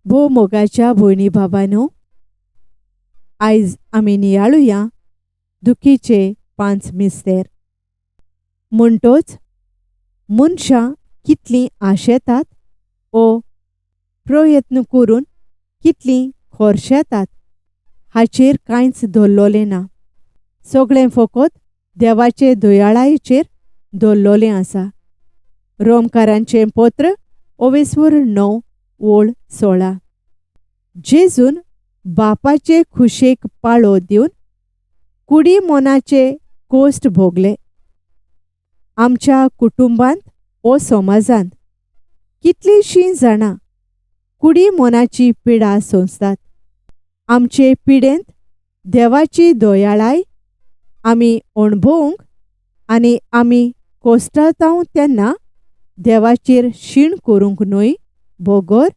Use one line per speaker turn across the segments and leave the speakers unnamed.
भो मोगाच्या भयणी भावांनो, आयज आमी नियाळुया दुखीचे 5 मिस्तेर. म्हणटोच मनशां कितलीं आशेतात ओ प्रयत्न करून कितलीं खोर्शेतात हाचेर कांयच दवरलोलें ना. सगळें फकत देवाचे दयाळायेचेर दवरलोलें आसा. रोमकारांचें पत्र 9:16. जेजून बापाचे खुशेक पाळो दिवन कुडी मोनाचे कोश्ट भोगले. आमच्या कुटुंबांत ओ समाजांत कितलींशीं जाणां कुडी मोनाची पिडा सोंसतात. आमचे पिडेंत देवाची दयाळाय आमी अणभवूंक आनी आमी कोश्टातांव तेन्ना देवाचेर शीण करूंक न्हय, बोगोर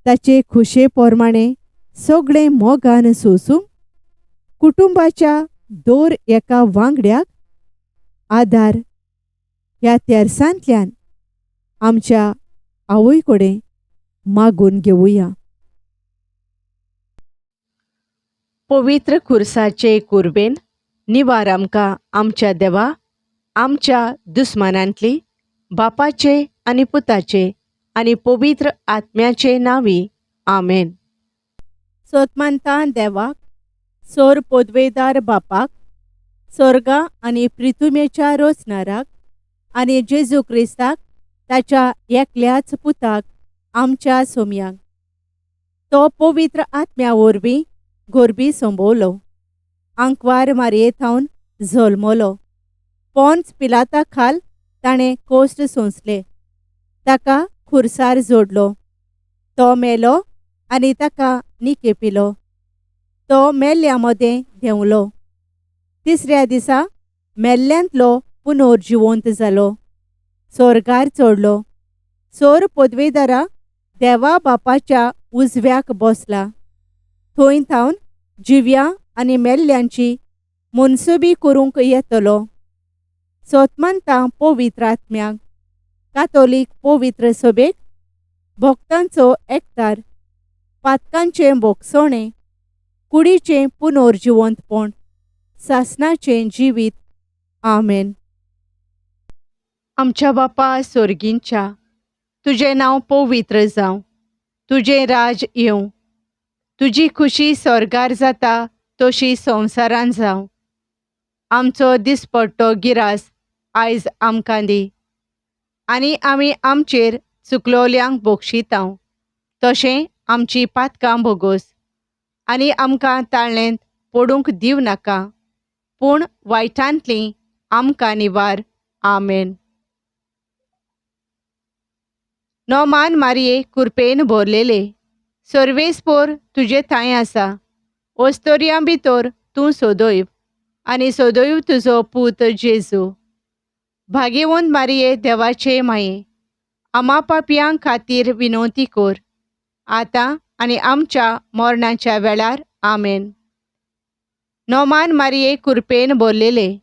ताचे खुशे पोरमाणें सगळें मोगान सोंसूंक कुटुंबाच्या दर एका वांगड्याक आदार ह्या तेर्सांतल्यान आमच्या आवय कडेन मागून घेवुया. पवित्र खुर्साचे कुर्बेन निवार आमकां आमच्या देवा आमच्या दुस्मानांतली बापाचे आनी पुताचे आनी पवित्र आत्म्याचे नांवी. आमेन. सोतमानता देवाक, सोर पोदवेदार बापाक, स्वर्गा आनी पृथ्वीच्या रोचणाराक आनी जेजू क्रिस्ताक ताच्या एकल्याच पुताक आमच्या सोम्यांक तो पवित्र आत्म्या वरवीं गोरबी संभोवलो, आंकवार मारयेथावन जल्मलो, पोंच पिलाता खाल ताणें कोश्ट सोंसले, ताका खुर्सार जोडलो, तो मेलो आनी ताका निकेपिलो, तो मेल्ल्या मदें देंवलो, तिसऱ्या दिसा मेल्ल्यांतलो पुनर्जिवंत जालो, स्वर्गार चडलो, सोर पदवेदारा देवा बापाच्या उजव्याक बसला, थंय थावन जिव्या आनी मेल्ल्यांची मनसुबी करूंक येतलो. सोतमानता पवित्र आत्म्याक, कातोलीक पवित्र सभेक, भक्तांचो एकठार, पातकांचें भोगसणें, कुडीचें पुनर्जिवंतपण, सासणाचें जिवीत. आमेन. आमच्या बापा स्वर्गींच्या, तुजें नांव पवित्र जावं, तुजें राज येवं, तुजी खुशी स्वर्गार जाता तशी संवसारांत जावं. आमचो दिसपट्टो गिरास आयज आमकां दी, आनी आमी आमचेर चुकलोल्यांक बक्षितांव, तशें आमची पातकां भोगोस, आनी आमकां ताळणेंत पडूंक दिव नाका, पूण वायटांतलीं आमकां निवार. आमेन. नोमान मारये कुरपेन भरलेले, सर्वेस्पोर तुजे थंय आसा, ओस्तोऱ्यां भितर तूं सोदोयव, आनी सोदोयव तुजो पूत जेजू. भाग्यवंत मारये देवाचे माये, आमा पापयां खातीर विनवती कर, आतां आनी आमच्या मरणाच्या वेळार. आमेन. नोमान मारये कुरपेन भरलेले,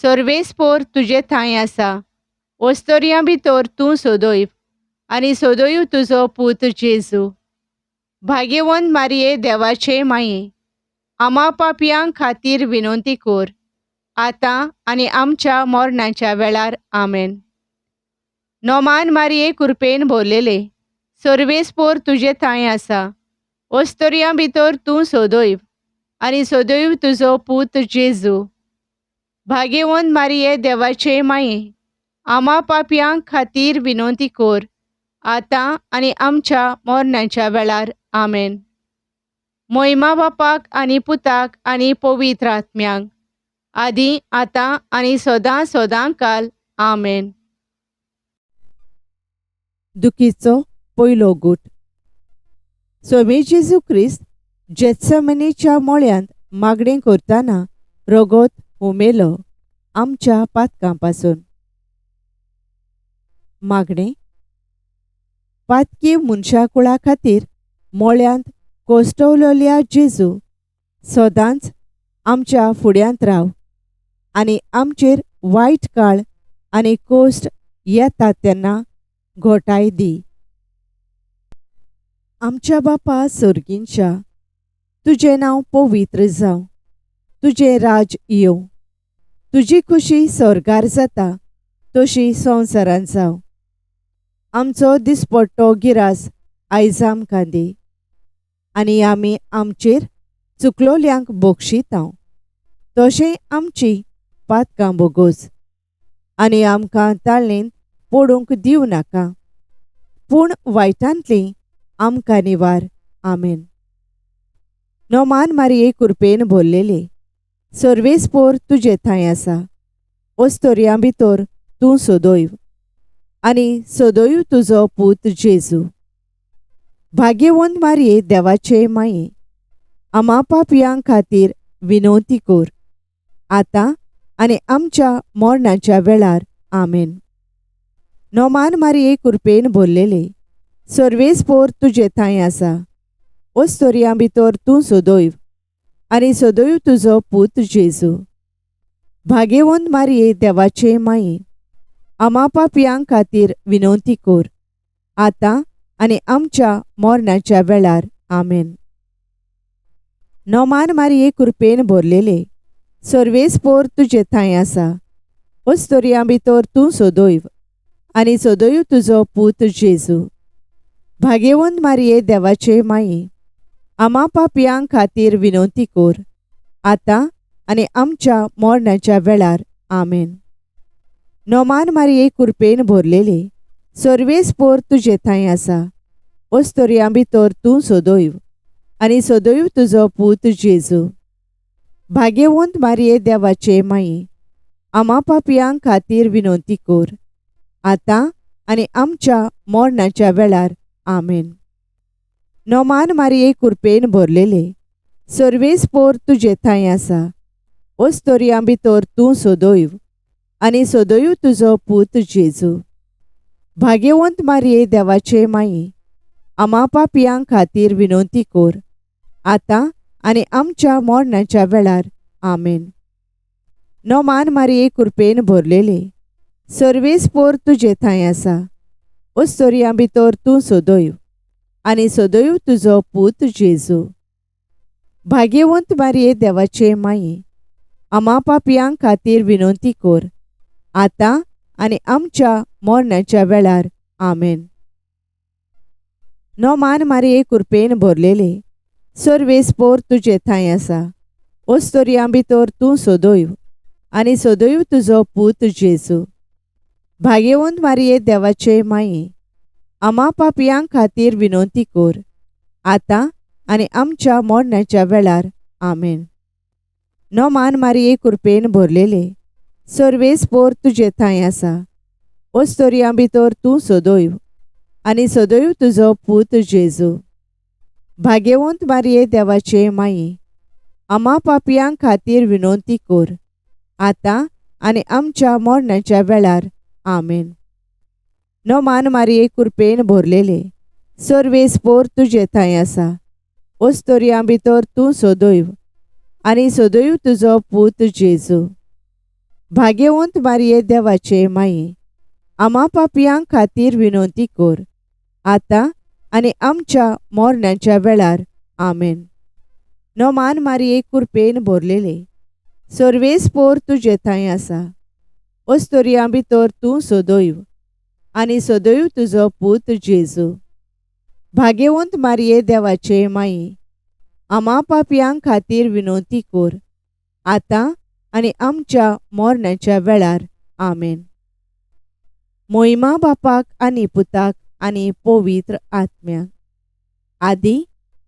सर्वेस्पोर तुजे थंय आसा, ओस्तोऱ्यां भितर तूं सोदोयव, आनी सोदोयव तुजो पूत जेजू. भाग्यवंत मारये देवाचे माये, आमा पापयां खातीर विनवती कर, आतां आनी आमच्या मरणाच्या वेळार. आमेन. नोमान मारये कुरपेन भरलेले, सर्वेस्पोर तुजे थंय आसा, ओस्तोऱ्यां भितर तूं सोदोयव, आनी सोदोयव तुजो पूत जेजू. भाग्यवंत मारये देवाचे माये, आमा पापयां खातीर विनवती कर, आतां आनी आमच्या मरणाच्या वेळार. आमेन. महिमा बापाक आनी पुताक आनी पवित्र आत्म्यांक, आदी आतां आनी सदां सदां काल. आमेन. दुखीचो पयलो गूट. स्वामी जेजू क्रिस्त जेत्समनेच्या मोळ्यांत मागणें करतना रगत उमेलो आमच्या पातकां पासून. मागणें. पातकी मनशा कुळा खातीर मोळ्यांत कोश्टवलोल्या जेजू, सदांच आमच्या फुड्यांत राव, आनी आमचेर वायट काळ आनी कोश्ट येता तेन्ना घोटाय दी.
आमच्या बापा सर्गींच्या, तुझे नाव पवित्र जावं, तुझे राज येवं, तुजी खुशी स्वर्गार जाता तशी संवसारांत जावं. आमचो दिसपट्टो गिरास आयज आमकां दी, आनी आमी आमचेर चुकलोल्यांक बक्षितांव, तशें आमची पातकां बोगोस. आनी आमकां ताळणेन पडूंक दिवं नाका, पूण वायटांतलीं आमकां निवार. आमेन. नोमान मारये कृपेन भरलेले, सर्वेस्पोर तुजे थंय आसा. ओस्तोरयां भितर तूं सदैव, आनी सदैव तुजो पूत जेजू. भाग्यवंत मारये देवाचे माये, आमा पापयां खातीर विनवती कर, आतां आनी आमच्या मरणाच्या वेळार. आमेन. नोमान मारये कृपेन भरलेले, सर्वेस्पोर तुजे थंय आसा. ओस्तोरयां भितर तूं सदैव, आनी सदैव तुजो पूत जेजू. भाग्यवंत मारये देवाचे माये, आमा पापयां खातीर विनवती कर, आतां आनी आमच्या मरणाच्या वेळार. आमेन. नोमान मारये कृपेन भरलेले, सर्वेस्पोर तुजे थंय आसा. ओस्तोरयां भितर तूं सदैव, आनी सदैव तुजो पूत जेजू. भाग्यवंत मारये देवाचे माये, आमा पापयां खातीर विनवती कर, आतां आनी आमच्या मरणाच्या वेळार. आमेन. नोमान मारये कृपेन भरलेले, सर्वेस्पोर तुजे थंय आसा. ओस्तोरयां भितर तूं सदैव, आनी सदैव तुजो पूत जेजू. भाग्यवंत मारये देवाचे माये, आमा पापयां खातीर विनवती कर, आतां आनी आमच्या मरणाच्या वेळार. आमेन. नोमान मारये कृपेन भरलेले, सर्वेस्पोर तुजे थंय आसा. ओस्तोरयां भितर तूं सदैव, आनी सदैव तुजो पूत जेजू. भाग्यवंत मारये देवाचे माये, आमा पापयां खातीर विनवती कर, आतां आनी आमच्या मरणाच्या वेळार. आमेन. नोमान मारये कृपेन भरलेले, सर्वेस्पोर तुजे थंय आसा. ओस्तोरयां भितर तूं सदैव, आनी सदैव तुजो पूत जेजू. भाग्यवंत मारये देवाचे माये, आमा पापयां खातीर विनवती कर, आतां आनी आमच्या मरणाच्या वेळार. आमेन. नोमान मारये कृपेन भरलेले, सर्वेस्पोर तुजे थंय आसा. ओस्तोरयां भितर तूं सदैव, आनी सदैव तुजो पूत जेजू. भाग्यवंत मारये देवाचे माये, आमा पापयां खातीर विनवती कर, आतां आनी आमच्या मरणाच्या वेळार. आमेन. नोमान मारये कृपेन भरलेले, सर्वेस्पोर तुजे थंय आसा. ओस्तोरयां भितर तूं सदैव, आनी सदैव तुजो पूत जेजू. भाग्यवंत मारये देवाचे माये, आमा पापयां खातीर विनवती कर, आतां आनी आमच्या मरणाच्या वेळार. आमेन. नोमान मारये कृपेन भरलेले, सर्वेस्पोर तुजे थंय आसा. ओस्तोरयां भितर तूं सदैव, आनी सदैव तुजो पूत जेजू. भाग्यवंत मारये देवाचे माये, आमा पापयां खातीर विनवती कर, आतां आनी आमच्या मरणाच्या वेळार. आमेन. नोमान मारये कृपेन भरलेले, सर्वेस्पोर तुजे थंय आसा. ओस्तोरयां भितर तूं सदैव, आनी सदैव तुजो पूत जेजू. भाग्यवंत मारये देवाचे माये, आमा पापयां खातीर विनवती कर, आतां आनी आमच्या मरणाच्या वेळार. आमेन. मोहिमा बापाक आनी पुताक आनी पवित्र आत्म्याक, आदी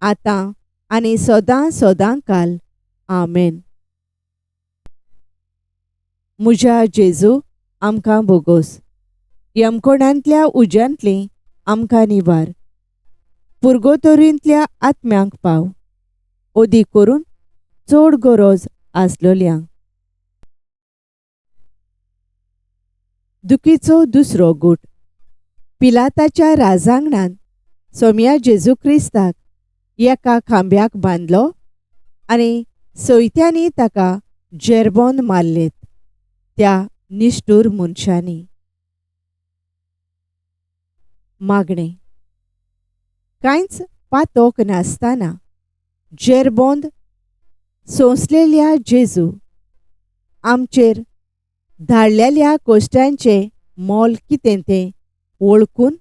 आतां आनी सदां सदां काल. आमेन. म्हज्या जेजू आमकां बोगोस, यमकोणांतल्या उज्यांतलीं आमकां निवार. पुर्गोतोरींतल्या आत्म्यांक पाव, ओदी करून चड गरज आसलोल्यांक. दुखीचो दुसरो गूट. पिलाताच्या राजांगणांत सोम्या जेजू क्रिस्ताक एका खांब्याक बांदलो, आनी सोयत्यांनी ताका जेरबोन मारलेत त्या निश्ठूर मनशांनी. मागणें. कांयच पातोक नासतना जेरबोंद सोंसलेल्या जेजू आमचेर धाडलेल्या कोश्टांचें मोल कितें तें वळखून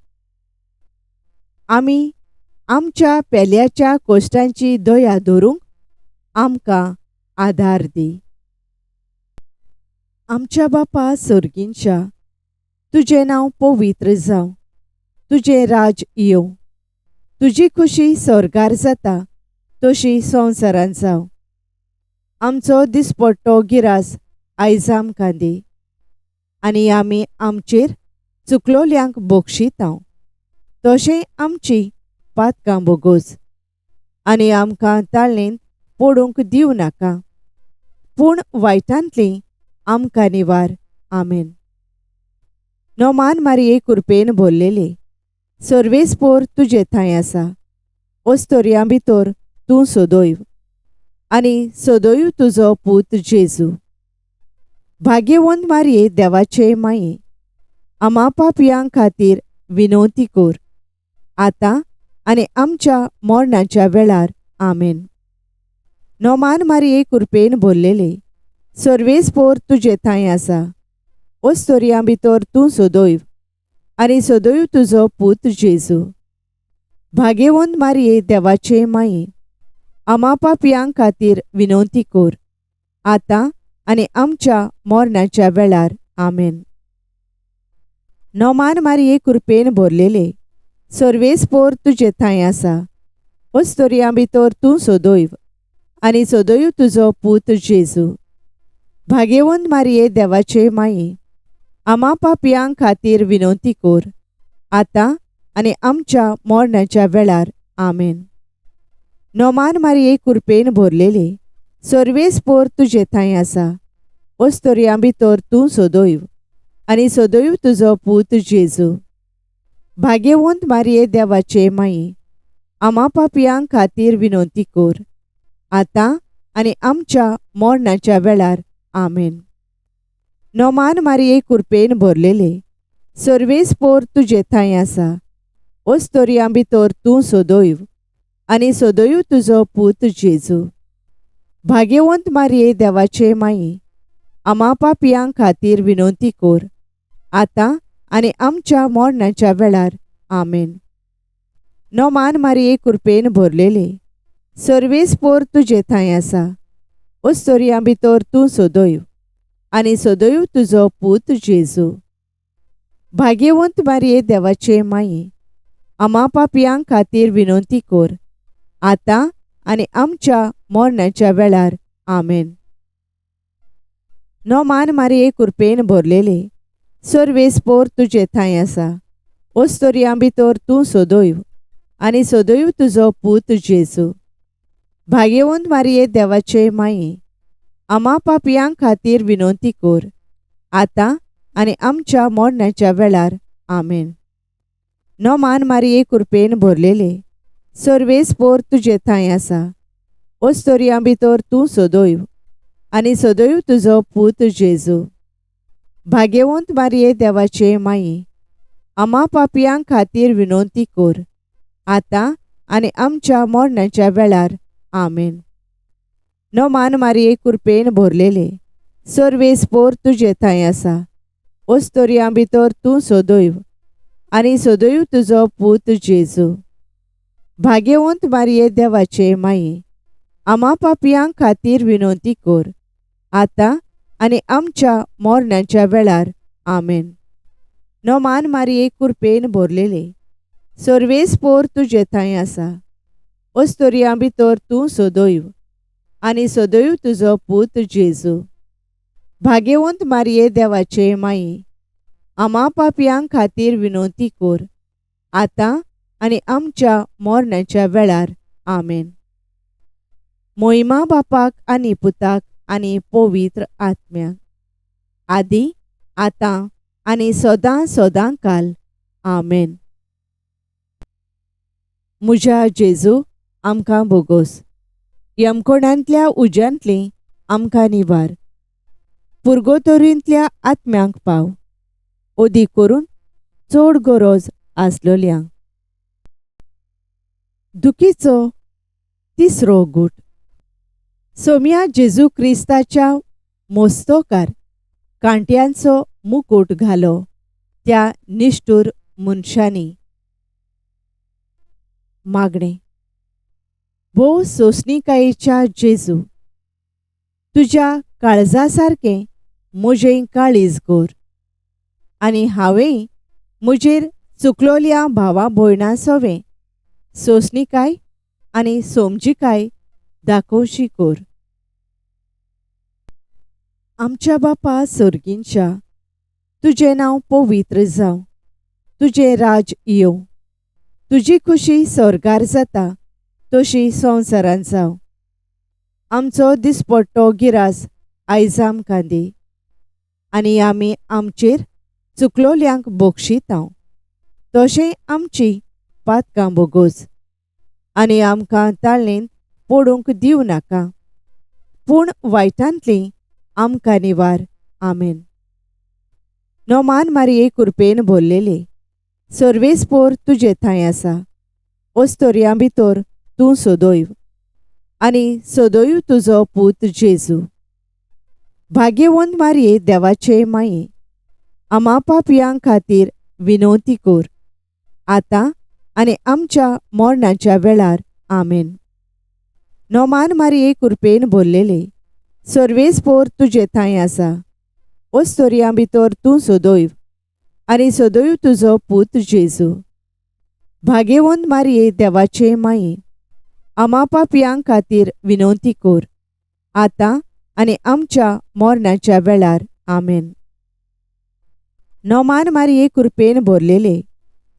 आमी आमच्या पेल्याच्या कोश्टांची दया धरूंक आमकां आदार दी. आमच्या बापा सर्गींच्या तुजें नांव पवित्र जावं, तुजें राज येवं, तुजी खुशी स्वर्गार जाता तशी संवसारांत जावं. आमचो दिसपट्टो गिरास आयज आमकां दी आनी आमी आमचेर चुकलोल्यांक बक्षितांव तशें आमची पातकां बोगोस आनी आमकां ताळणेंत पडूंक दिवं नाका पूण वायटांतलीं आमकां निवार. आमेन. नोमान मारये कृपेन भरलेले सर्वेस्पोर तुजे थंय आसा. ओस्तोरयां भितर तूं सोदोयव आनी सोदोयव तुजो पूत जेजू. भाग्यवंत मारये देवाचे माये आमा पापयां खातीर विनवती कर आतां आनी आमच्या मरणाच्या वेळार. आमेन. नोमान मारये कृपेन भरलेले सर्वेस्पोर तुजे थंय आसा. ओस्तोरयां भितर तूं सोदोयव आनी सोदोयव तुजो पूत जेजू. भाग्यवंत मारये देवाचे माये आमा पापयां खातीर विनवती कर आतां आनी आमच्या मरणाच्या वेळार. आमेन. नोमान मारये कृपेन भरलेले सर्वेस्पोर तुजे थंय आसा. ओस्तोरयां भितर तूं सोदोयव आनी सोदोयव तुजो पूत जेजू. भाग्यवंत मारये देवाचे माये आमा पापयां खातीर विनवती कर आतां आनी आमच्या मरणाच्या वेळार. आमेन. नोमान मारये कृपेन भरलेले सर्वेस्पोर तुजे थंय आसा. ओस्तोरयां भितर तूं सोदोयव आनी सोदोयव तुजो पूत जेजू. भाग्यवंत मारये देवाचे माये आमा पापयां खातीर विनवती कर आतां आनी आमच्या मरणाच्या वेळार. आमेन. नोमान मारये कृपेन भरलेले सर्वेस्पोर तुजे थंय आसा. ओस्तोरयां भितर तूं सोदोयव आनी सोदोयव तुजो पूत जेजू. भाग्यवंत मारये देवाचे माये आमा पापयां खातीर विनवती कर आतां आनी आमच्या मरणाच्या वेळार. आमेन. नोमान मारये कृपेन भरलेले सर्वेस्पोर तुजे थंय आसा. ओस्तोरयां भितर तूं सोदोयव आनी सोदोयव तुजो पूत जेजू. भाग्यवंत मारये देवाचे माये आमा पापयां खातीर विनवती कर आतां आनी आमच्या मरणाच्या वेळार. आमेन. नोमान मारये कृपेन भरलेले सर्वेस्पोर तुजे थंय आसा. ओस्तोरयां भितर तूं सोदोयव आनी सोदोयव तुजो पूत जेजू. भाग्यवंत मारये देवाचे माये आमा पापयां खातीर विनवती कर आतां आनी आमच्या मरणाच्या वेळार. आमेन. नोमान मारये कृपेन भरलेले सर्वेस्पोर तुजे थंय आसा. ओस्तोरयां भितर तूं सोदोयव आनी सोदोयव तुजो पूत जेजू. भाग्यवंत मारये देवाचे माये आमा पापयां खातीर विनवती कर आतां आनी आमच्या मरणाच्या वेळार. आमेन. नोमान मारये कृपेन भरलेले सर्वेस्पोर तुजे थंय आसा. ओस्तोरयां भितर तूं सोदोयव आनी सोदोयव तुजो पूत जेजू. भाग्यवंत मारये देवाचे माये आमा पापयां खातीर विनवती कर आतां आनी आमच्या मरणाच्या वेळार. आमेन. नोमान मारये कृपेन भरलेले सर्वेस्पोर तुजे थंय आसा. ओस्तोरयां भितर तूं सोदोयव आनी सोदोयव तुजो पूत जेजू. भाग्यवंत मारये देवाचे माये आमा पापयां खातीर विनवती कर आतां आनी आमच्या मरणाच्या वेळार. आमेन. मोहिमा बापाक आनी पुताक आनी पवित्र आत्म्याक आदी आतां आनी सदां सदां काल. आमेन. म्हज्या जेजू आमकां बोगोस यमकोणांतल्या उज्यांतलीं आमकां निवार. पुर्गोतोरींतल्या आत्म्यांक पाव ओदी करून चड गरज आसलोल्यांक. दुखीचो तिसरो गूट. सोम्या जेजू क्रिस्ताच्या मोस्तोकार कांट्यांचो मुकुट घालो त्या निष्ठुर मनशांनी. मागणे. भोव सोंसणीकायेच्या जेजू, तुज्या काळजा सारकें म्हजें काळीज कोर आनी हांवें म्हजेर चुकलोल्या भावा भयणां सोवें सोंसणीकाय आनी समजिकाय दाखोवची कोर. आमच्या बापा सर्गींच्या, तुजें नांव पवित्र जावं, तुजें राज येवं, तुजी खुशी स्वर्गार जाता तशी संवसारांत जावं. आमचो दिसपट्टो गिरास आयज आमकां दी आनी आमी आमचेर चुकलोल्यांक बक्षितांव तशें आमची पातकां बोगोस आनी आमकां ताळणेंत पडूंक दिवं नाका, पूण वायटांतलीं आमकां निवार. आमेन. नोमान मारये कृपेन भरलेले, सर्वेस्पोर तुजे थंय आसा. ओस्तोऱ्यां भितर तूं सोदोयव आनी सोदोयव तुजो पूत जेजू. भाग्यवंत मारये देवाचे माये, आमा पापयां खातीर विनवती कोर, आतां आनी आमच्या मरणाच्या वेळार. आमेन. नोमान मारये कृपेन भरलेले, सर्वेस्पोर तुजे थंय आसा. ओस्तोऱ्यां भितर तूं सोदोयव आनी सोदोयव तुजो पूत जेजू. भाग्यवंत मारये देवाचे माये, आमा पापयां खातीर विनवती कोर, आतां आनी आमच्या मरणाच्या वेळार. आमेन. नोमान मारये कृपेन भरलेले,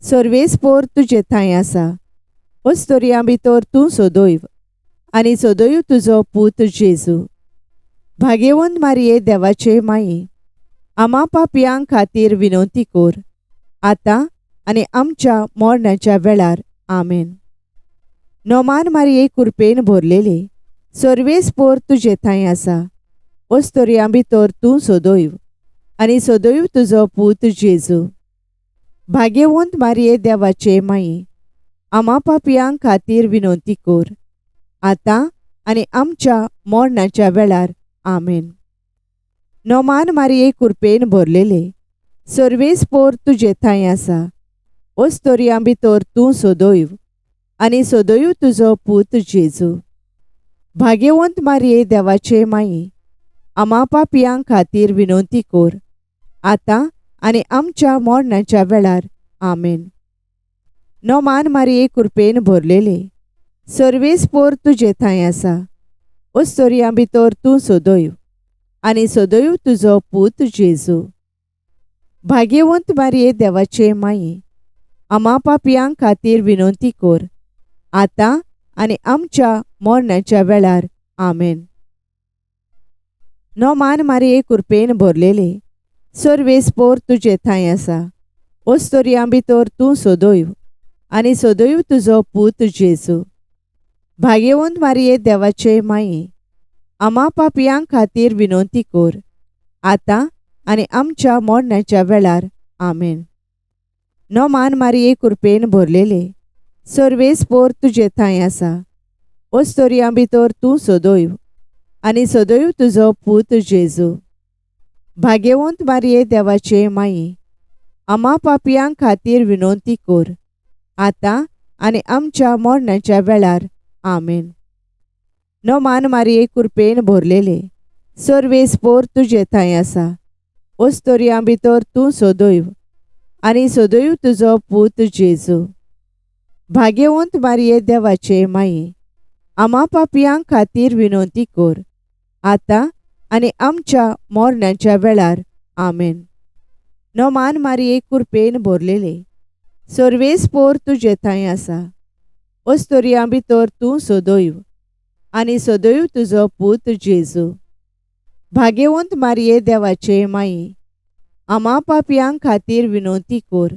सर्वेस्पोर तुजे थंय आसा. ओस्तोऱ्यां भितर तूं सोदोयव आनी सोदोयव तुजो पूत जेजू. भाग्यवंत मारये देवाचे माये, आमा पापयां खातीर विनवती कोर, आतां आनी आमच्या मरणाच्या वेळार. आमेन. नोमान मारये कृपेन भरलेले, सर्वेस्पोर तुजे थंय आसा. ओस्तोऱ्यां भितर तूं सोदोयव आनी सोदोयव तुजो पूत जेजू. भाग्यवंत मारये देवाचे माये, आमा पापयां खातीर विनवती कोर, आतां आनी आमच्या मरणाच्या वेळार. आमेन. नोमान मारये कृपेन भरलेले, सर्वेस्पोर तुजे थंय आसा. ओस्तोऱ्यां भितर तूं सोदोयव आनी सोदोयव तुजो पूत जेजू. भाग्यवंत मारये देवाचे माये, आमा पापयां खातीर विनवती कोर, आतां आनी आमच्या मरणाच्या वेळार. आमेन. नोमान मारये कृपेन भरलेले, सर्वेस्पोर तुजे थंय आसा. ओस्तोऱ्यां भितर तूं सोदोयव आनी सोदोयव तुजो पूत जेजू. भाग्यवंत मारये देवाचे माये, आमा पापयां खातीर विनवती कोर, आतां आनी आमच्या मरणाच्या वेळार. आमेन. नोमान मारये कृपेन भरलेले, सर्वेस्पोर तुजे थंय आसा. ओस्तोऱ्यां भितर तूं सोदोयव आनी सोदोयव तुजो पूत जेजू. भाग्यवंत मारये देवाचे माये, आमा पापयां खातीर विनवती कोर, आतां आनी आमच्या मरणाच्या वेळार. आमेन. नोमान मारये कृपेन भरलेले, सर्वेस्पोर तुजे थंय आसा. ओस्तोऱ्यां भितर तूं सोदोयव आनी सोदोयव तुजो पूत जेजू. भाग्यवंत मारये देवाचे माये, आमा पापयां खातीर विनवती कोर, आतां आनी आमच्या मरणाच्या वेळार. आमेन. नोमान मारये कृपेन भरलेले, सर्वेस्पोर तुजे थंय आसा. ओस्तोऱ्यां भितर तूं सोदोयव आनी सोदोयव तुजो पूत जेजू. भाग्यवंत मारये देवाचे माये, आमा पापयां खातीर विनवती कोर, आतां आनी आमच्या मरणाच्या वेळार. आमेन. नोमान मारये कृपेन भरलेले, सर्वेस्पोर तुजे थंय आसा. ओस्तोऱ्यां भितर तूं सोदोयव आनी सोदोयव तुजो पूत जेजू. भाग्यवंत मारये देवाचे माये, आमा पापयां खातीर विनवती कोर,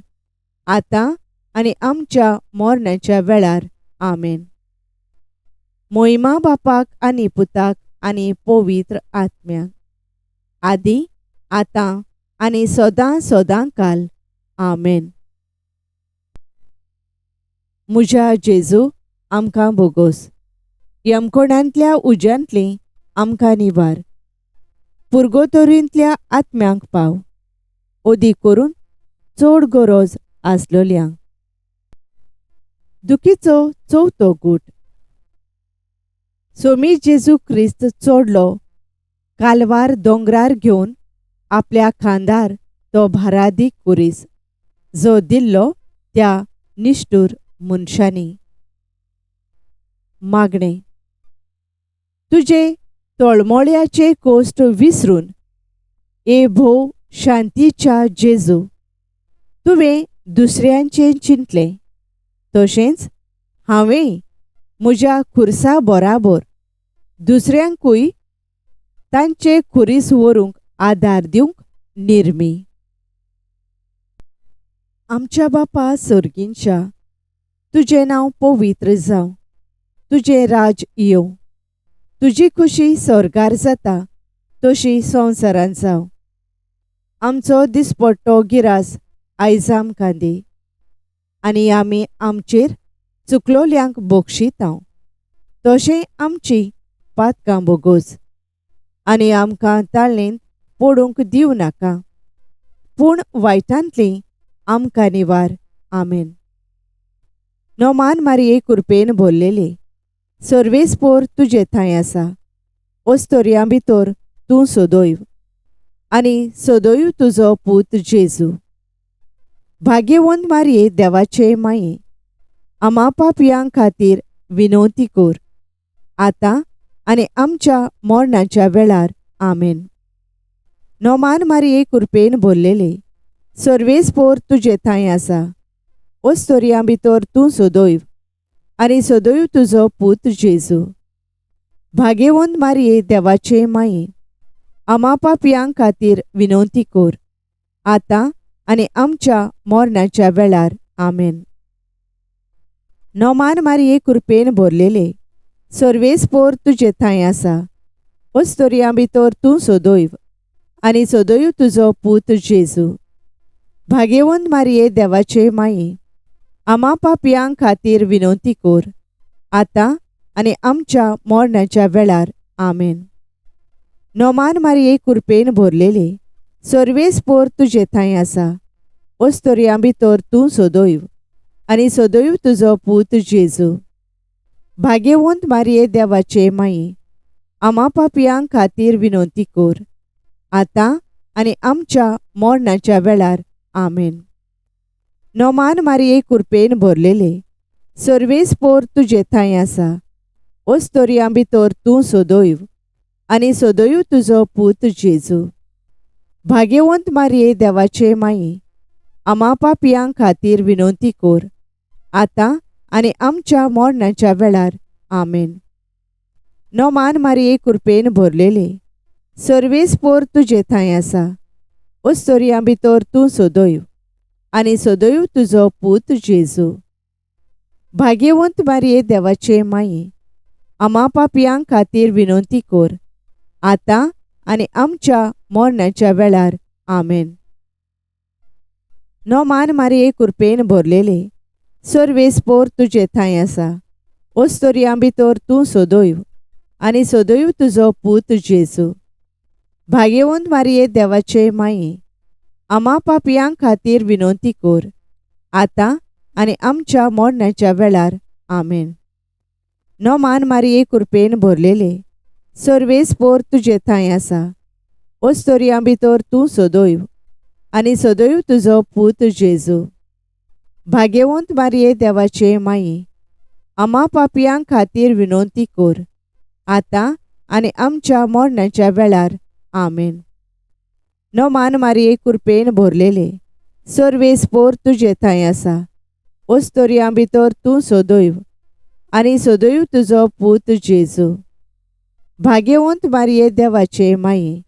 आतां आनी आमच्या मरणाच्या वेळार. आमेन. मोहिमा बापाक आनी पुताक आनी पवित्र आत्म्याक, आदी आतां आनी सदां सदां काल. आमेन. म्हज्या जेजू आमकां बोगोस. यमकोणांतल्या उज्यांतली आमकां निवार. पुर्गोतोरींतल्या आत्म्यांक पाव. ओदी करून चड गरज आसलोल्यांक. दुखीचो चवथो गूट. सोमी जेजू क्रिस्त चोडलो कालवार दोंगरार घेवन आपल्या खांदार तो भारादीक कुरीस जो दिल्लो त्या निश्ठूर मनशांनी. मागणें. तुजे तळमळ्याचे कोश्ट विसरून ए भोव शांतीच्या जेजू तुवें दुसऱ्यांचें चिंतलें तशेंच हांवें म्हज्या खुर्सा बराबर दुसऱ्यांकूय तांचे खुरीस व्हरूंक आदार दिवंक निर्मी. आमच्या बापा सर्गींच्या तुजें नांव पवित्र जावं. तुजें राज येवं. तुजी खुशी स्वर्गार जाता तशी संवसारांत जावं. आमचो दिसपट्टो गिरास आयज आमकां दी आनी आमी आमचेर चुकलोल्यांक बक्षितांव तशें आमची पातकां बोगोस आनी आमकां ताळणेंत पडूंक दिवं नाका पूण वायटांतली आमकां निवार. आमेन. नोमान मारये कृपेन भरलेली सर्वेस्पोर तुजे थंय आसा. ओस्तोरयां भितर तूं सदैव आनी सदैव तुजो पूत जेजू. भाग्यवंत मारये देवाचे माये आमा पापयां खातीर विनवती कर आतां आनी आमच्या मरणाच्या वेळार. आमेन. नोमान मारये कृपेन भरलेली सर्वेस्पोर तुजे थंय आसा. ओस्तोरयां भितर तूं सदैव आनी सदैव तुजो पूत जेजू. भाग्यवंत मारये देवाचे माये आमा पापयां खातीर विनवती कर आतां आनी आमच्या मरणाच्या वेळार. आमेन. नोमान मारये कृपेन भरलेले सर्वेस्पोर तुजे थंय आसा. ओस्तोरयां भितर तूं सदैव आनी सदैव तुजो पूत जेजू. भाग्यवंत मारये देवाचे माये आमा पापयां खातीर विनवती कर आतां आनी आमच्या मरणाच्या वेळार. आमेन. नोमान मारये कृपेन भरलेले सर्वेस्पोर तुजे थंय आसा. ओस्तोरयां भितर तूं सदैव आनी सदैव तुजो पूत जेजू. भाग्यवंत मारये देवाचे माये आमा पापयां खातीर विनवती कर आतां आनी आमच्या मरणाच्या वेळार. आमेन. नोमान मारये कृपेन भरलेले सर्वेस्पोर तुजे थंय आसा. ओस्तोरयां भितर तूं सदैव आनी सदैव तुजो पूत जेजू. भाग्यवंत मारये देवाचे माये आमा पापयां खातीर विनवती कर आतां आनी आमच्या मरणाच्या वेळार. आमेन. नोमान मारये कृपेन भरलेले सर्वेस्पोर तुजे थंय आसा. ओस्तोरयां भितर तूं सदैव आनी सदैव तुजो पूत जेजू. भाग्यवंत मारये देवाचे माये आमा पापयां खातीर विनवती कर आतां आनी आमच्या मरणाच्या वेळार. आमेन. नोमान मारये कृपेन भरलेले सर्वेस्पोर तुजे थंय आसा. ओस्तोरयां भितर तूं सदैव आनी सदैव तुजो पूत जेजू. भाग्यवंत मारये देवाचे माये आमा पापयां खातीर विनवती कर आतां आनी आमच्या मरणाच्या वेळार. आमेन. नोमान मारये कृपेन भरलेले सर्वेस्पोर तुजे थंय आसा. ओस्तोरयां भितर तूं सदैव आनी सदैव तुजो पूत जेजू. भाग्यवंत मारये देवाचे माये आमा पापयां खातीर विनवती कर आतां आनी आमच्या मरणाच्या वेळार. आमेन. नोमान मारये कृपेन भरलेले सर्वेस्पोर तुजे थंय आसा. ओस्तोरयां भितर तूं सदैव आनी सदैव तुजो पूत जेजू. भाग्यवंत मारये देवाचे माये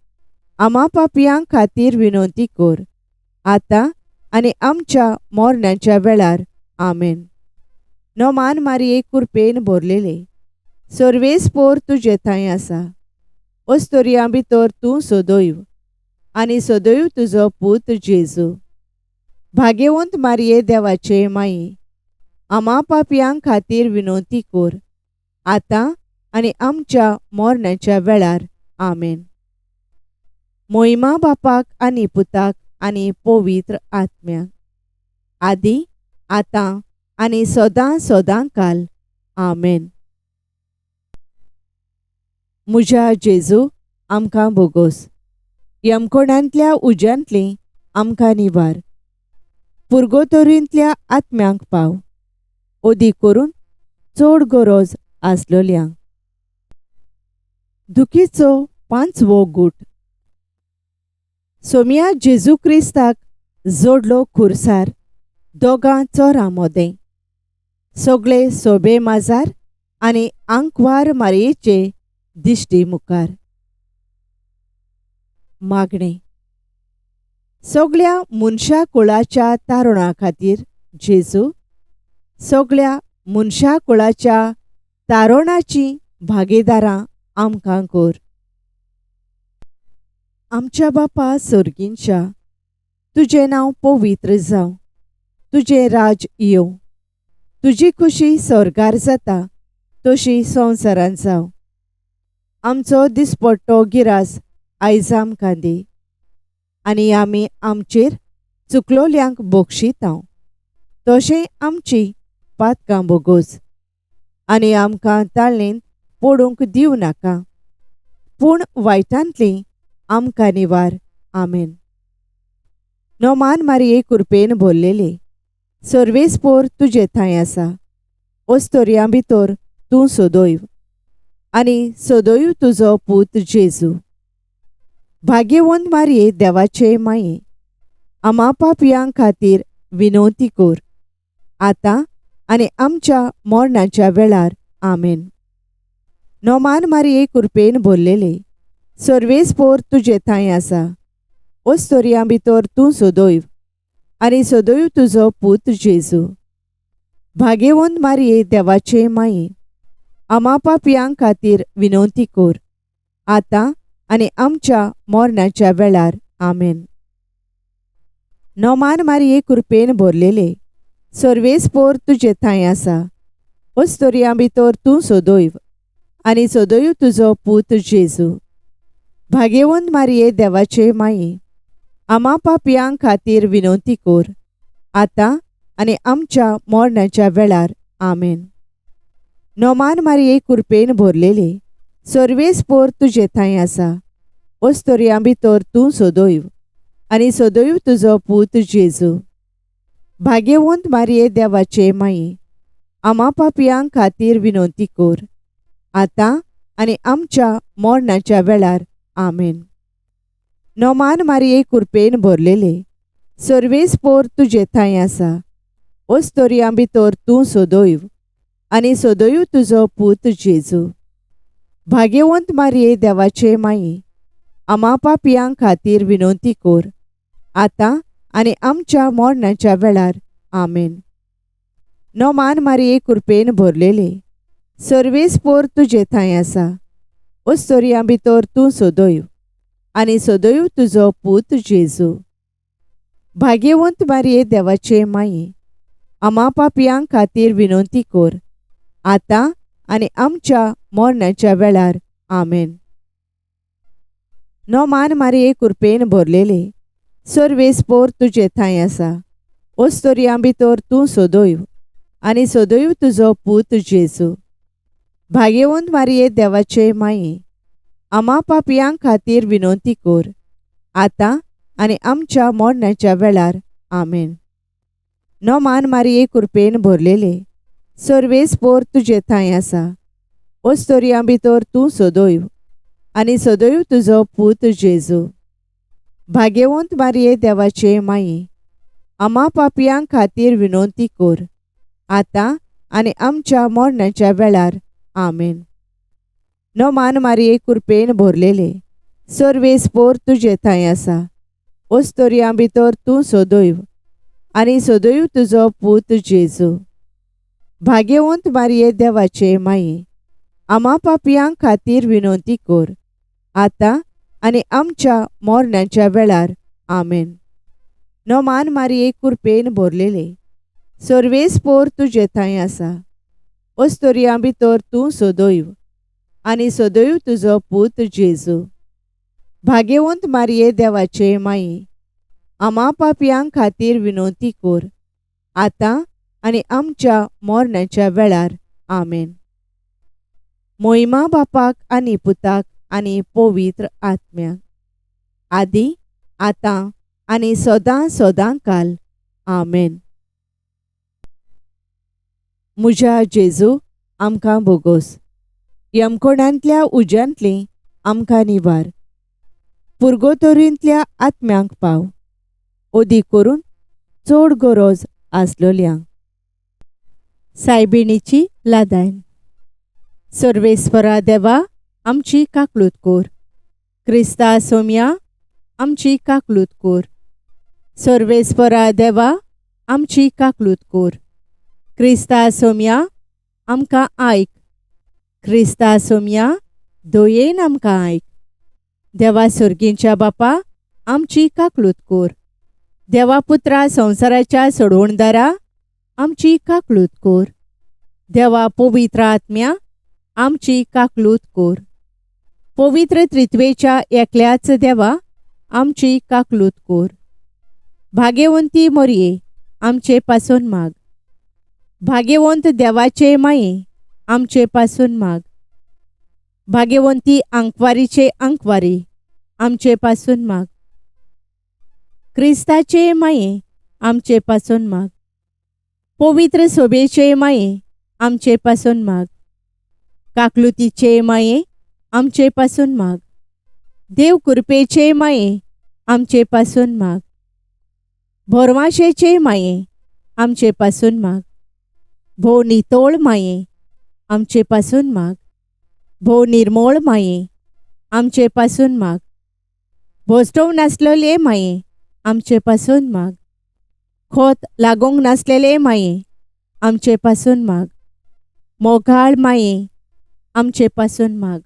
आमा पापयां खातीर विनवती कर आतां आनी आमच्या मरणाच्या वेळार. आमेन. नोमान मारये कृपेन भरलेले सर्वेस्पोर तुजे थंय आसा. ओस्तोरयां भितर तूं सदैव आनी सदैव तुजो पूत जेजू. भाग्यवंत मारये देवाचे माये आम्हा पापयांक खातीर विनोती कोर, आतां आनी आमच्या मरणाच्या वेळार. आमेन. मोहिमा बापाक आनी पुताक आनी पवित्र आत्म्याक, आदी आतां आनी सदां सदांकाल. आमेन. म्हज्या जेजू, आमकां बोगोस. यमकोणांतल्या उज्यांतली आमकां निवार. पुर्गोतोरींतल्या आत्म्यांक पाव, ओदी करून चड गरज आसलोल्यांक. दुखीचो 5वो गूट. सोम्या जेजू क्रिस्ताक जोडलो खुर्सार दोगां चोरां मोदें. सगळे सोबे माजार आनी आंकवार मारयेचे दिश्टी मुखार. मागणें. सगळ्या मनशा कुळाच्या तारुणा खातीर जेजू, सगळ्या मनशा कुळाच्या तारुणाची भागीदारां आमकां कोर. आमच्या बापा सर्गींच्या, तुजें नांव पवित्र जावं. तुजें राज येवं. तुजी खुशी स्वर्गार जाता तशी संवसारांत जावं. आमचो दिसपट्टो गिरास आयज आमकां दी, आनी आमी आमचेर चुकलोल्यांक बक्षितांव, तशें आमची पातकां बोगोस. आनी आमकां ताळणेंत पडूंक दिवं नाका, पूण वायटांतली आमकां निवार. आमेन. नोमान मारये कृपेन भरलेले, सर्वेस्पोर तुजे थंय आसा. ओस्तोरयां भितर तूं सदैव, आनी सदैव तुजो पूत जेजू. भाग्यवंत मारये देवाचे माये, आम्हा पापयांक खातीर विनोती कोर, आतां आनी आमच्या मरणाच्या वेळार. आमेन. नोमान मारये कृपेन भरलेले, सर्वेस्पोर तुजे थंय आसा. ओस्तोरयां भितर तूं सदैव, आनी सदैव तुजो पूत जेजू. भाग्यवंत मारये देवाचे माये, आम्हा पापयांक खातीर विनोती कोर, आतां आनी आमच्या मरणाच्या वेळार. आमेन. नोमान मारये कृपेन भरलेले, सर्वेस्पोर तुजे थंय आसा. ओस्तोरयां भितर तूं सदैव, आनी सदैव तुजो पूत जेजू. भाग्यवंत मारये देवाचे माये, आम्हा पापयांक खातीर विनोती कोर, आतां आनी आमच्या मरणाच्या वेळार. आमेन. नोमान मारये कृपेन भरलेले, सर्वेस्पोर तुजे थंय आसा. ओस्तोरयां भितर तूं सदैव, आनी सदैव तुजो पूत जेजू. भाग्यवंत मारये देवाचे माये, आम्हा पापयांक खातीर विनोती कोर, आतां आनी आमच्या मरणाच्या वेळार. आमेन. नोमान मारये कृपेन भरलेले, सर्वेस्पोर तुजे थंय आसा. ओस्तोरयां भितर तूं सदैव, आनी सदैव तुजो पूत जेजू. भाग्यवंत मारये देवाचे माये, आम्हा पापयांक खातीर विनोती कोर, आतां आनी आमच्या मरणाच्या वेळार. आमेन. नोमान मारये कृपेन भरलेले, सर्वेस्पोर तुजे थंय आसा. ओस्तोरयां भितर तूं सदैव, आनी सदैव तुजो पूत जेजू. भाग्यवंत मारये देवाचे माये, आम्हा पापयांक खातीर विनोती कोर, आतां आनी आमच्या मरणाच्या वेळार. आमेन. नोमान मारये कृपेन भरलेले, सर्वेस्पोर तुजे थंय आसा. ओस्तोरयां भितर तूं सदैव, आनी सदैव तुजो पूत जेजू. भाग्यवंत मारये देवाचे माये, आम्हा पापयांक खातीर विनोती कोर, आतां आनी आमच्या मरणाच्या वेळार. आमेन. नोमान मारये कृपेन भरलेले, सर्वेस्पोर तुजे थंय आसा. ओस्तोरयां भितर तूं सदैव, आनी सदैव तुजो पूत जेजू. भाग्यवंत मारये देवाचे माये, आम्हा पापयांक खातीर विनोती कोर, आतां आनी आमच्या मरणाच्या वेळार. आमेन. नोमान मारये कृपेन भरलेले, सर्वेस्पोर तुजे थंय आसा. ओस्तोरयां भितर तूं सदैव, आनी सदैव तुजो पूत जेजू. भाग्यवंत मारये देवाचे माये, आम्हा पापयांक खातीर विनोती कोर, आतां आनी आमच्या मरणाच्या वेळार. आमेन. नोमान मारये कृपेन भरलेले, सर्वेस्पोर तुजे थंय आसा. ओस्तोरियां भितर तूं सदैव आनी सदैव तुजो पूत जेजू. भाग्यवंत मारये देवाचे माये, आमा पापयांक खातीर विनवती कोर, आतां आनी आमच्या मरणाच्या वेळार. आमेन. मोहिमा बापाक आनी पुताक आनी पवित्र आत्म्याक, आदी आतां आनी सदां सदांकाल. आमेन. म्हज्या जेजू आमकां बोगोस, यमकोणांतल्या उज्यांतली आमकां निवार, पुर्गोतोरींतल्या आत्म्यांक पाव, ओदी करून चड गरज आसलोल्यांक. सायबिणीची लादायन. सर्वेस्परा देवा आमची काकलूत कोर, क्रिस्ता सोम्या आमची काकलूत कोर. सर्वेस्परा देवा आमची काकलूत कोर, क्रिस्ता सोम्या आमकां आयक. क्रिस्ता सोम्या दयेन आमकां आयक. देवा सर्गींच्या बापा आमची काकलूत कोर. देवा पुत्रा संवसाराच्या सोडवणदारा आमची काकलूत कोर. देवा पवित्र आत्म्या आमची काकलूत कोर. पवित्र त्रित्वेच्या एकल्याच देवा आमची काकलूत कोर. भाग्यवंती मोरये आमचे पासून माग. भाग्यवंत देवाचे माये आमचे पासून माग. भाग्यवंती अंकवारीचे अंकवारी आमचे पासून माग. क्रिस्ताचे माये आमचे पासून माग. पवित्र सोबेचे माये आमचे पासून माग. काकलुतीचे माये आमचे पासून माग. देव कृपेचे माये आमचे पासून माग. भरमाशेचे माये आमचे पासून माग. भोव नितोळ माये आमचे पासून माग. भोव निर्मळ माये आमचे पासून माग. भोस्टोव नासलेले माये आमचे पासून माग. खोत लागोंक नासलेले माये आमचे पासून माग. मोगाळ माये आमचे पासून माग.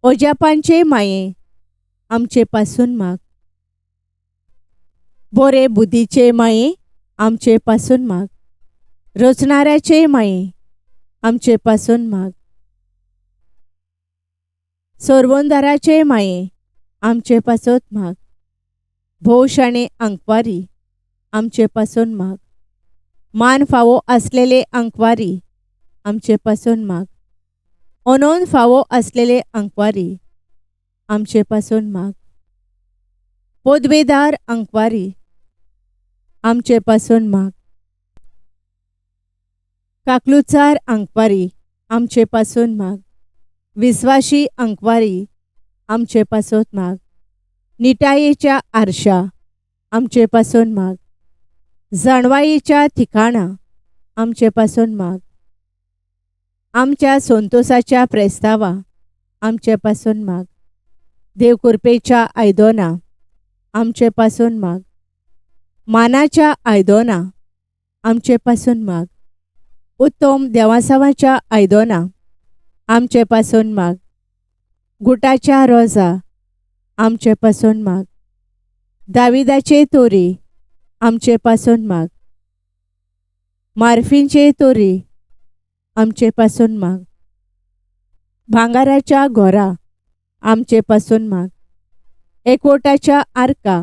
ओजापांचे माये आमचे पासून माग. बोरे बुद्धीचे माये आमचे पासून माग. रचणाऱ्याचे माये आमचे पासून माग. सोरवंदाराचे माये आमचे पासून माग. भोवशाणे अंकवारी आमचे पासून माग. मान फावो असलेले अंकवारी आमचे पासून माग. अनोन फावो असलेले अंकवारी आमचे पासून माग. पदवेदार अंकवारी आमचे पासून माग. काकलुचार अंकवारी आमचे पासून माग. विश्वासी अंकवारी आमचे पासून माग. निटायेच्या आरशा आमचे पासून माग. जाणवायेच्या ठिकाणा आमचे पासून माग. आमच्या संतोषाच्या प्रेस्तावा आमचे पासून माग. देवकृपेच्या आयदोना आमचे पासून माग. मानाच्या आयदोना आमचे पासून माग. उत्तम देवासावाच्या आयदोना आमचे पासून माग. गुटाच्या रोजा आमचे पासून माग. दाविदाचे तोरी आमचे पासून माग. मार्फींचे तोरी आमचे पासून माग. भांगाराच्या घोरा आमचे पासून माग. एकवटाच्या आर्का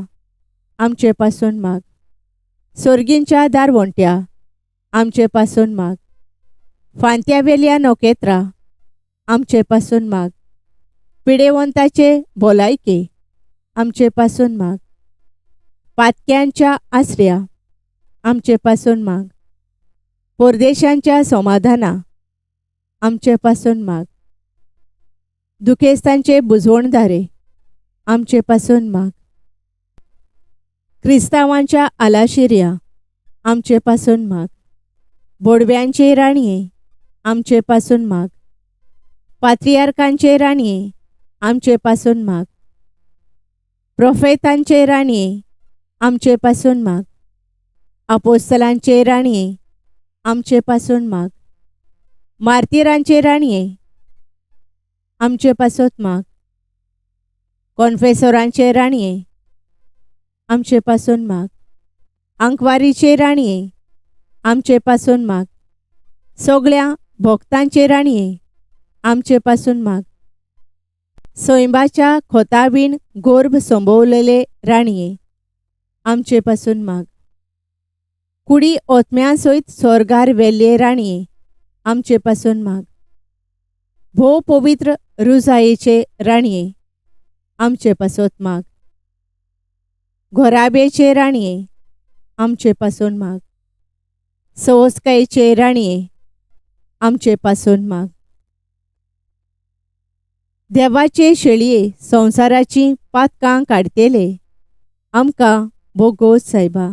आमचे पासून माग. सोर्गींच्या दारवंट्या आमचे पासून माग. फांत्यावेल्या नोकेत्रा आमचे पासून माग. पिडेवंताचे भोलायके आमचे पासून माग. पातक्यांच्या आश्रया आमचे पासून माग. परदेशांच्या समाधाना आमचे पासून माग. दुखेस्तांचे बुजवणदारे आमचे पासून माग. क्रिस्तावांच्या आलाशिर्या आमचे पासून माग. बोडव्यांचे राणये आमचे पासून माग. पात्रियार्कांचे राणये आमचे पासून माग. प्रोफेतांचे राणये आमचे पासून माग. अपोस्तलांचे राणये आमचे पासून माग. मार्तिरांचे राणये आमचे पासून माग. कॉन्फेसोरांचे राणये आमचे पासून माग. अंकवारीचे राणये आमचे पासून माग. सगळ्या भक्तांचे राणये, आमचे पासून माग. सैबाच्या खोताबीन गोर्भ संभोवलेले राणये, आमचे पासून माग. कुडी ओतम्यांसयत स्वर्गार वेल्ले राणये, आमचे पासून माग. भोव पवित्र रुजायेचे राणये, आमचे पासोत माग. घोराबेचे राणये, आमचे पासून माग. सवस्कायेचे राणये, आमचे पासून माग. देवाचे शेळये संसाराची पातकां काडतेले, आमकां भोगोस सायबा.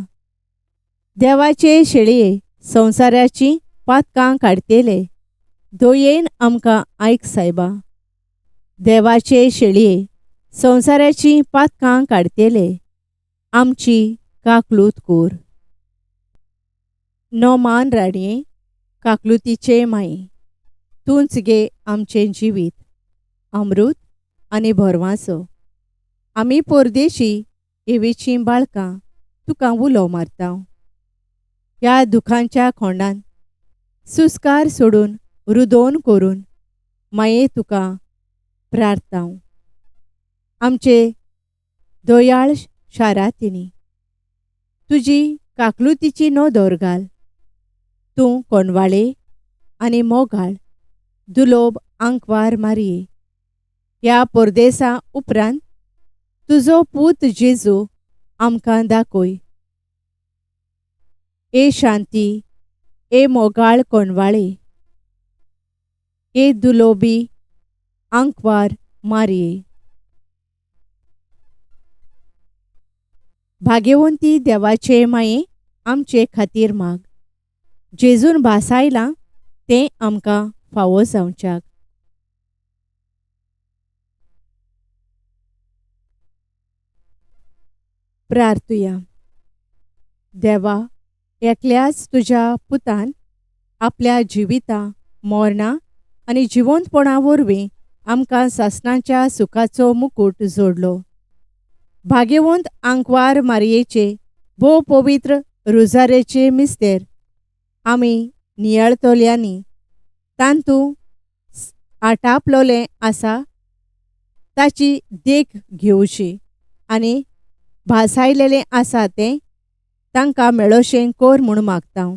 देवाचे शेळये संसाराची पातकां काडतेले, दोयेन आमकां आयक सायबा. देवाचे शेळये संसाराची पातकां काडतेले, आमची काकलूत कोर. नोमान राणये, काकलुतीचे माये, तूंच गे आमचें जिवीत, अमृत आनी भरवासो. आमी परदेशी एवेचीं बाळकां तुका उलो मारता. ह्या दुखांच्या खोंडान सुस्कार सोडून रुदोन करून माये तुका प्रार्थांव. आमचे दोयाळ शारांतनी तुजी काकलुतीची नोदोर घाल. तूं कोणवाळे आनी मोगाळ दुलोब आंकवार मारये. ह्या परदेसा उपरांत तुजो पूत जेजू आमकां दाखय. ए शांती, ए मोगाळ कोणवाळे, ए दुलोबी आंकवार मारये. भाग्यवंती देवाचे माये, आमचे खातीर माग. जेजून भासायलां तें आमकां फावो जावच्याक. प्रार्थुया. देवा, एकल्याच तुज्या पुतान आपल्या जिविता, मरणा आनी जिवंतपणा वरवीं आमकां सासणाच्या सुखाचो मुकुट जोडलो. भाग्यवंत आंकवार मारयेचे भोव पवित्र रुजारेचे मिस्तेर आमी नियाळतोल्यांनी तांतूं आटापलोलें आसा ताची देख घेवची आनी भासायलेलें आसा तें तांकां मेळोशें कोर म्हूण मागतां.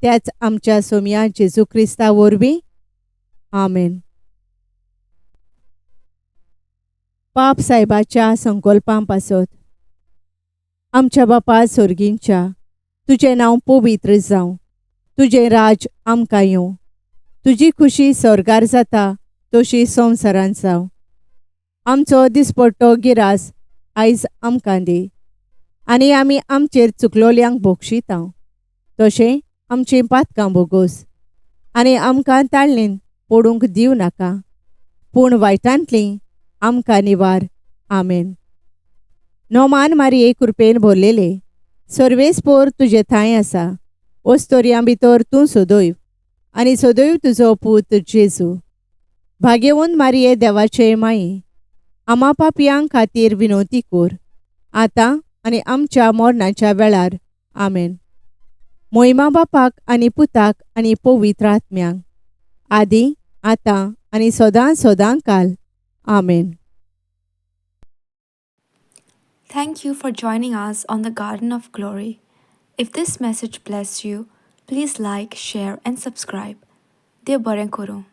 त्याच आमच्या सोम्या जेजू क्रिस्ता वरवीं. आमेन. पाप सायबाच्या संकल्पां पासत. आमच्या बापा सर्गींच्या, तुजें नांव पवित्र जावं. तुजें राज आमकां येवं. तुजी खुशी स्वर्गार जाता तशी संवसारांत जावं. आमचो दिसपट्टो गिरास आयज आमकां दी. आनी आमी आमचेर चुकलोल्यांक बोगशितां तशें आमचीं पातकां बोगोस. आनी आमकां ताळणेन पडूंक दिवं नाका, पूण वायटांतलीं आमकां निवार. आमेन. नोमान मारये, कृपेन भरलेले, सर्वेस्पोर तुजे थंय आसा. ओस्तोरयां भितर तूं सदैव आनी सदैव तुजो पूत जेजू. भाग्यवंत मारये, देवाचे माये, आमा पापयांक खातीर विनोती कोर, आतां आनी आमच्या मरणाच्या वेळार. आमेन. मोहिमा बापाक आनी पुताक आनी पवित्र आत्म्यांक, आदी आतां आनी सदां सदां काल. आमेन.
Thank you for joining us on the Garden of Glory. If this message blessed you, please like, share, and subscribe. Dev Baren Koro.